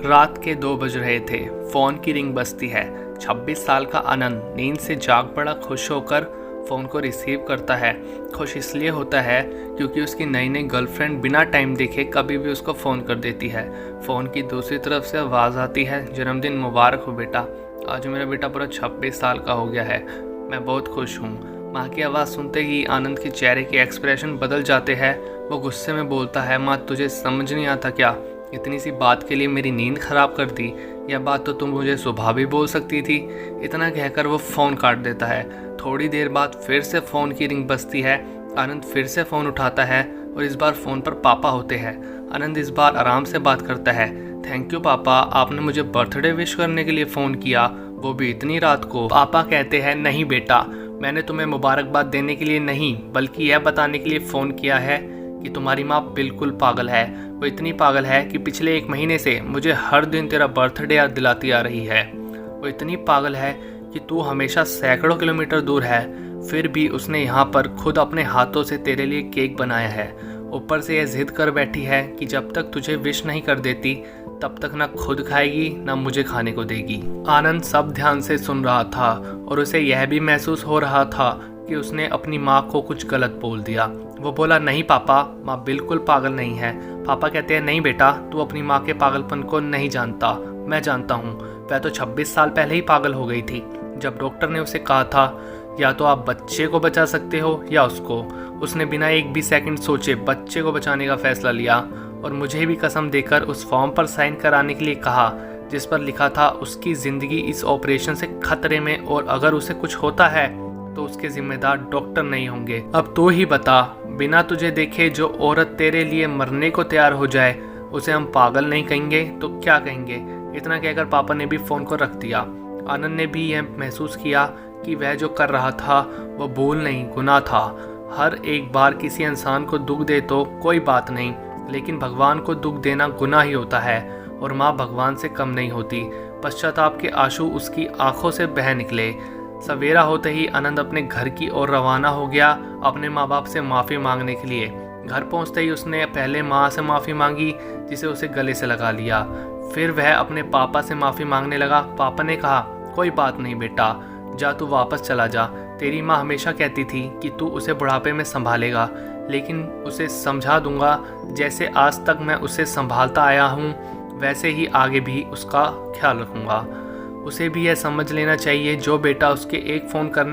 रात के 2 बज रहे थे। फोन की रिंग बजती है। 26 साल का आनंद नींद से जाग बड़ा खुश होकर फ़ोन को रिसीव करता है। खुश इसलिए होता है क्योंकि उसकी नई नई गर्लफ्रेंड बिना टाइम देखे कभी भी उसको फ़ोन कर देती है। फ़ोन की दूसरी तरफ से आवाज़ आती है, जन्मदिन मुबारक हो बेटा, आज मेरा बेटा पूरा 26 साल का हो गया है, मैं बहुत खुश हूँ। माँ की आवाज़ सुनते ही आनंद के चेहरे के एक्सप्रेशन बदल जाते हैं। वो गुस्से में बोलता है, माँ तुझे समझ नहीं आता क्या? इतनी सी बात के लिए मेरी नींद खराब कर दी। यह बात तो तुम मुझे सुबह भी बोल सकती थी। इतना कहकर वो फ़ोन काट देता है। थोड़ी देर बाद फिर से फ़ोन की रिंग बजती है। आनंद फिर से फ़ोन उठाता है और इस बार फ़ोन पर पापा होते हैं। आनंद इस बार आराम से बात करता है। थैंक यू पापा, आपने मुझे बर्थडे विश करने के लिए फ़ोन किया, वो भी इतनी रात को। पापा कहते हैं, नहीं बेटा, मैंने तुम्हें मुबारकबाद देने के लिए नहीं बल्कि यह बताने के लिए फ़ोन किया है कि तुम्हारी माँ बिल्कुल पागल है। वो इतनी पागल है कि पिछले 1 महीने से मुझे हर दिन तेरा बर्थडे याद दिलाती आ रही है। वो इतनी पागल है कि तू हमेशा सैकड़ों किलोमीटर दूर है, फिर भी उसने यहाँ पर खुद अपने हाथों से तेरे लिए केक बनाया है। ऊपर से यह जिद कर बैठी है कि जब तक तुझे विश नहीं कर देती तब तक ना खुद खाएगी ना मुझे खाने को देगी। आनंद सब ध्यान से सुन रहा था और उसे यह भी महसूस हो रहा था कि उसने अपनी माँ को कुछ गलत बोल दिया। वो बोला, नहीं पापा, माँ बिल्कुल पागल नहीं है। पापा कहते हैं, नहीं बेटा, तू अपनी माँ के पागलपन को नहीं जानता, मैं जानता हूँ। वह तो 26 साल पहले ही पागल हो गई थी जब डॉक्टर ने उसे कहा था या तो आप बच्चे को बचा सकते हो या उसको। उसने बिना एक भी सेकंड सोचे बच्चे को बचाने का फैसला लिया और मुझे भी कसम देकर उस फॉर्म पर साइन कराने के लिए कहा जिस पर लिखा था उसकी ज़िंदगी इस ऑपरेशन से खतरे में और अगर उसे कुछ होता है तो उसके जिम्मेदार डॉक्टर नहीं होंगे। अब तू ही बता, बिना तुझे देखे जो औरत तेरे लिए मरने को तैयार हो जाए उसे हम पागल नहीं कहेंगे तो क्या कहेंगे? इतना कहकर पापा ने भी फ़ोन को रख दिया। आनंद ने भी यह महसूस किया कि वह जो कर रहा था वह भूल नहीं, गुनाह था। हर एक बार किसी इंसान को दुख दे तो कोई बात नहीं, लेकिन भगवान को दुख देना गुनाह ही होता है और माँ भगवान से कम नहीं होती। पश्चाताप के आंसू उसकी आंखों से बह निकले। सवेरा होते ही आनंद अपने घर की ओर रवाना हो गया अपने माँ बाप से माफ़ी मांगने के लिए। घर पहुँचते ही उसने पहले माँ से माफ़ी मांगी जिसे उसे गले से लगा लिया। फिर वह अपने पापा से माफ़ी मांगने लगा। पापा ने कहा, कोई बात नहीं बेटा, जा तू वापस चला जा। तेरी माँ हमेशा कहती थी कि तू उसे बुढ़ापे में संभालेगा, लेकिन उसे समझा दूंगा जैसे आज तक मैं उसे संभालता आया हूँ वैसे ही आगे भी उसका ख्याल रखूँगा। उसे भी यह समझ लेना चाहिए जो बेटा उसके एक फ़ोन करने